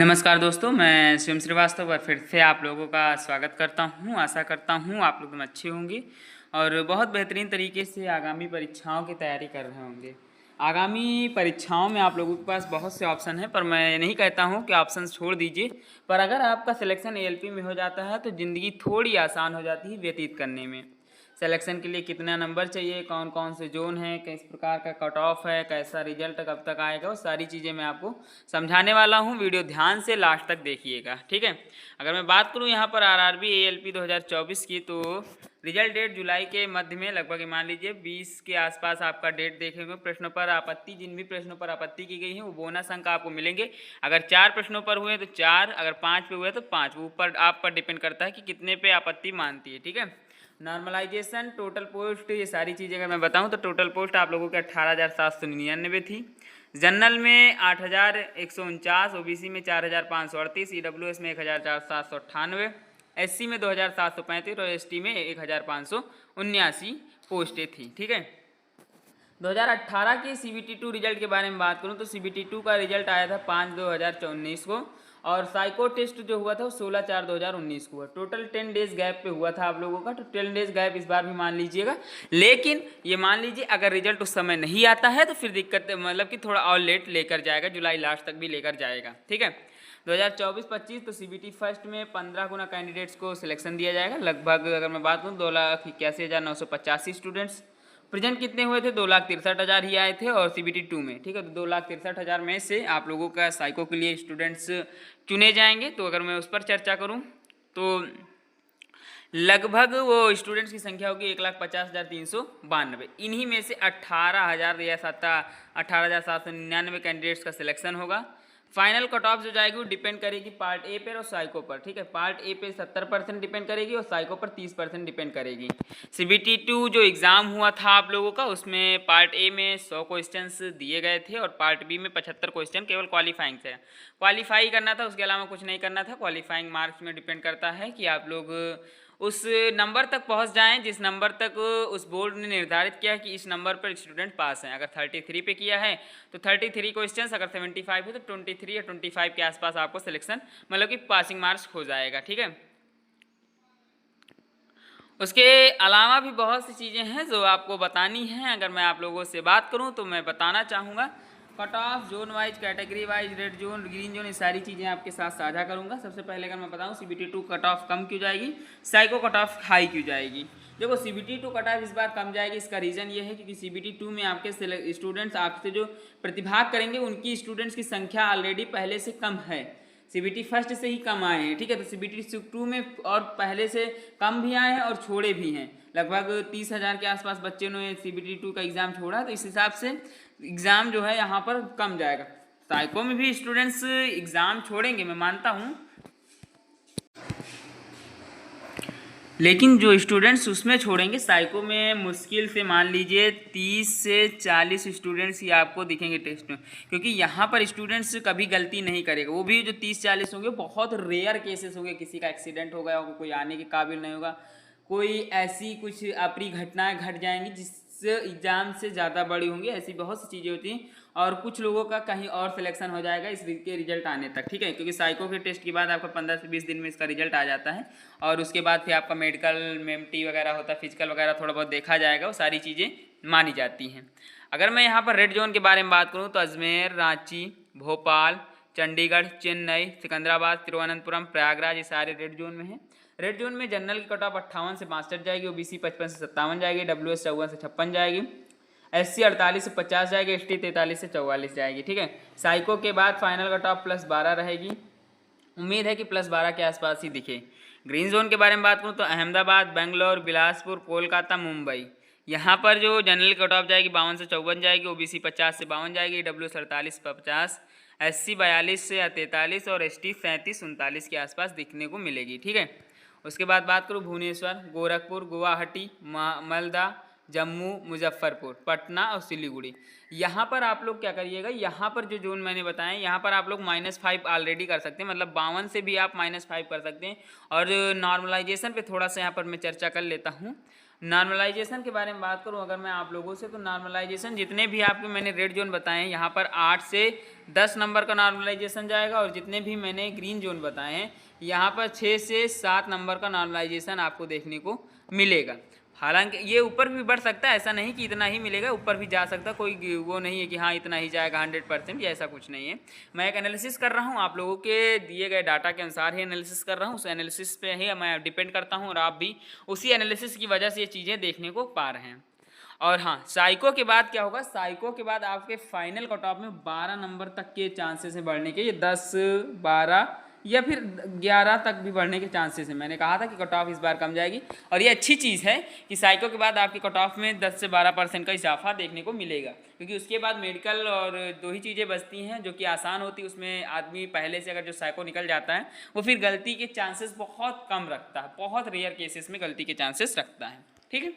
नमस्कार दोस्तों, मैं शिवम श्रीवास्तव फिर से आप लोगों का स्वागत करता हूं। आशा करता हूं आप लोग अच्छे होंगे और बहुत बेहतरीन तरीके से आगामी परीक्षाओं की तैयारी कर रहे होंगे। आगामी परीक्षाओं में आप लोगों के पास बहुत से ऑप्शन हैं, पर मैं नहीं कहता हूं कि ऑप्शन छोड़ दीजिए। पर अगर आपका सिलेक्शन एएलपी में हो जाता है तो ज़िंदगी थोड़ी आसान हो जाती है व्यतीत करने में। सिलेक्शन के लिए कितना नंबर चाहिए, कौन कौन से जोन हैं, किस प्रकार का कट ऑफ है, कैसा रिजल्ट कब तक आएगा, वो सारी चीज़ें मैं आपको समझाने वाला हूँ। वीडियो ध्यान से लास्ट तक देखिएगा, ठीक है। अगर मैं बात करूँ यहाँ पर आरआरबी एएलपी 2024 की, तो रिजल्ट डेट जुलाई के मध्य में लगभग मान लीजिए 20 के आसपास आपका डेट देखेंगे। प्रश्नों पर आपत्ति, जिन भी प्रश्नों पर आपत्ति की गई है वो बोनस अंक आपको मिलेंगे। अगर 4 प्रश्नों पर हुए तो 4, अगर 5 पे हुए तो 5। वो ऊपर आप पर डिपेंड करता है कि कितने पे आपत्ति मानती है, ठीक है। नॉर्मलाइजेशन, टोटल पोस्ट, ये सारी चीज़ें अगर मैं बताऊं तो टोटल पोस्ट आप लोगों के 18,799 थी। जनरल में 8,149, ओबीसी में 4,538, ईडब्ल्यूएस में 1,798, एससी में 2,735 और एसटी में 1,579 पोस्टें थी, ठीक है। 2018 के CBT2 रिजल्ट के बारे में बात करूं तो CBT2 का रिजल्ट आया था 5/2/2019 को, और साइको टेस्ट जो हुआ था वो 16/4/2019 को हुआ। टोटल 10 डेज गैप पे हुआ था आप लोगों का, तो 10 डेज गैप इस बार भी मान लीजिएगा। लेकिन ये मान लीजिए अगर रिजल्ट उस समय नहीं आता है तो फिर दिक्कत, मतलब कि थोड़ा और लेट लेकर जाएगा, जुलाई लास्ट तक भी लेकर जाएगा, ठीक है। 2024-25 तो CBT फर्स्ट में 15 गुना कैंडिडेट्स को सिलेक्शन दिया जाएगा। लगभग अगर मैं बात करूँ 2,81,985 स्टूडेंट्स प्रेजेंट कितने हुए थे, 2,63,000 ही आए थे और CBT2 में, ठीक है। तो 2,63,000 में से आप लोगों का साइको के लिए स्टूडेंट्स चुने जाएंगे। तो अगर मैं उस पर चर्चा करूं तो लगभग वो स्टूडेंट्स की संख्या होगी 1,50,392। इन्हीं में से 18,000 या 18,799 कैंडिडेट्स का सिलेक्शन होगा। फाइनल कट ऑफ जो जाएगी वो डिपेंड करेगी पार्ट ए पर और साइको पर, ठीक है। पार्ट ए पे 70% डिपेंड करेगी और साइको पर 30% डिपेंड करेगी। CBT2 जो एग्ज़ाम हुआ था आप लोगों का, उसमें पार्ट ए में 100 क्वेश्चंस दिए गए थे और पार्ट बी में 75 क्वेश्चन केवल क्वालिफाइंग से क्वालिफाई करना था, उसके अलावा कुछ नहीं करना था। क्वालिफाइंग मार्क्स में डिपेंड करता है कि आप लोग उस नंबर तक पहुंच जाएं जिस नंबर तक उस बोर्ड ने निर्धारित किया कि इस नंबर पर स्टूडेंट पास हैं। अगर 33 पे किया है तो 33 क्वेश्चंस, अगर 75 है तो 23 या 25 के आसपास आपको सिलेक्शन, मतलब कि पासिंग मार्क्स हो जाएगा, ठीक है। उसके अलावा भी बहुत सी चीज़ें हैं जो आपको बतानी हैं। अगर मैं आप लोगों से बात करूं तो मैं बताना चाहूँगा cut off, zone wise, category wise, red zone, green zone, ये सारी चीज़ें आपके साथ साझा करूंगा। सबसे पहले अगर मैं बताऊं CBT2 कट ऑफ कम क्यों जाएगी, साइको कट ऑफ हाई क्यों जाएगी। देखो CBT2 कट ऑफ इस बार कम जाएगी, इसका रीज़न ये है क्योंकि CBT2 में आपके स्टूडेंट्स आपसे जो प्रतिभाग करेंगे उनकी स्टूडेंट्स की संख्या ऑलरेडी पहले से कम है। CBT फर्स्ट से ही कम आए हैं, ठीक है। तो CBT2 में और पहले से कम भी आए हैं और छोड़े भी हैं। लगभग 30,000 के आसपास बच्चों ने CBT2 का एग्ज़ाम छोड़ा, तो इस हिसाब से एग्ज़ाम जो है यहाँ पर कम जाएगा। साइको में भी स्टूडेंट्स एग्ज़ाम छोड़ेंगे, मैं मानता हूँ, लेकिन जो स्टूडेंट्स उसमें छोड़ेंगे साइको में मुश्किल से मान लीजिए 30 से 40 स्टूडेंट्स ही आपको दिखेंगे टेस्ट में, क्योंकि यहाँ पर स्टूडेंट्स कभी गलती नहीं करेगा। वो भी जो 30-40 होंगे बहुत रेयर केसेस होंगे, किसी का एक्सीडेंट हो गया होगा, कोई आने के काबिल नहीं होगा, कोई ऐसी कुछ अप्रिय घटनाएं घट जाएंगी जिस एग्ज़ाम से ज़्यादा बड़ी होंगी। ऐसी बहुत सी चीज़ें होती हैं और कुछ लोगों का कहीं और सिलेक्शन हो जाएगा इसके रिजल्ट आने तक, ठीक है। क्योंकि साइको के टेस्ट के बाद आपका 15 से 20 दिन में इसका रिजल्ट आ जाता है और उसके बाद फिर आपका मेडिकल, मेमटी वगैरह होता है, फिजिकल वगैरह थोड़ा बहुत देखा जाएगा, वो सारी चीज़ें मानी जाती हैं। अगर मैं यहाँ पर रेड जोन के बारे में बात करूँ तो अजमेर, रांची, भोपाल, चंडीगढ़, चेन्नई, सिकंदराबाद, तिरुवनंतपुरम, प्रयागराज, ये सारे रेड जोन में हैं। रेड जोन में जनरल की कट ऑफ 58 से 62 जाएगी, ओबीसी 55 से 57 जाएगी, डब्ल्यूएस 54 से 56 जाएगी, एससी 48 से 50 जाएगी, एसटी 43 से 44 जाएगी, ठीक है। साइको के बाद फाइनल कट ऑफ +12 रहेगी, उम्मीद है कि +12 के आसपास ही दिखे। ग्रीन जोन के बारे में बात करूँ तो अहमदाबाद, बेंगलोर, बिलासपुर, कोलकाता, मुंबई, यहाँ पर जो जनरल कट ऑफ जाएगी 52 से 54 जाएगी, ओबीसी 50 से 52 जाएगी, डब्ल्यूएस 48 से 50, एससी 42 से 43 और एसटी 37-39 के आसपास दिखने को मिलेगी, ठीक है। उसके बाद बात करूँ भुवनेश्वर, गोरखपुर, गुवाहाटी, मालदा, जम्मू, मुजफ्फरपुर, पटना और सिलीगुड़ी, यहाँ पर आप लोग क्या करिएगा, यहाँ पर जो जोन मैंने बताए यहाँ पर आप लोग -5 ऑलरेडी कर सकते हैं, मतलब 52 से भी आप -5 कर सकते हैं। और नॉर्मलाइजेशन पे थोड़ा सा यहाँ पर मैं चर्चा कर लेता हूँ। नॉर्मलाइजेशन के बारे में बात करूं अगर मैं आप लोगों से, तो नॉर्मलाइजेशन जितने भी आपके मैंने रेड जोन बताए हैं यहाँ पर 8 से 10 नंबर का नॉर्मलाइजेशन जाएगा, और जितने भी मैंने ग्रीन जोन बताए हैं यहाँ पर 6 से 7 नंबर का नॉर्मलाइजेशन आपको देखने को मिलेगा। हालांकि ये ऊपर भी बढ़ सकता है, ऐसा नहीं कि इतना ही मिलेगा, ऊपर भी जा सकता, कोई वो नहीं है कि हाँ इतना ही जाएगा 100%, ऐसा कुछ नहीं है। मैं एक एनालिसिस कर रहा हूँ, आप लोगों के दिए गए डाटा के अनुसार ही एनालिसिस कर रहा हूँ, उस एनालिसिस पे ही मैं डिपेंड करता हूँ, और आप भी उसी एनालिसिस की वजह से ये चीज़ें देखने को पा रहे हैं। और हाँ, साइको के बाद क्या होगा, साइको के बाद आपके फाइनल कट ऑफ में 12 नंबर तक के चांसेस हैं बढ़ने के, ये 10, 12 या फिर 11 तक भी बढ़ने के चांसेस हैं। मैंने कहा था कि कट ऑफ इस बार कम जाएगी, और ये अच्छी चीज़ है कि साइको के बाद आपके कट ऑफ में 10 से 12% का इजाफा देखने को मिलेगा, क्योंकि उसके बाद मेडिकल और 2 ही चीज़ें बचती हैं जो कि आसान होती है। उसमें आदमी पहले से अगर जो साइको निकल जाता है वो फिर गलती के चांसेस बहुत कम रखता है, बहुत रेयर केसेस में गलती के चांसेस रखता है। ठीक है,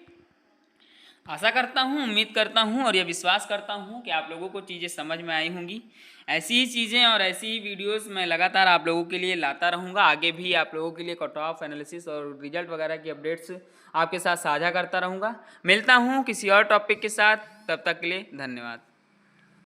आशा करता हूँ, उम्मीद करता हूँ और यह विश्वास करता हूँ कि आप लोगों को चीज़ें समझ में आई होंगी। ऐसी ही चीज़ें और ऐसी ही वीडियोस मैं लगातार आप लोगों के लिए लाता रहूँगा। आगे भी आप लोगों के लिए कट ऑफ एनालिसिस और रिजल्ट वगैरह की अपडेट्स आपके साथ साझा करता रहूँगा। मिलता हूँ किसी और टॉपिक के साथ, तब तक के लिए धन्यवाद।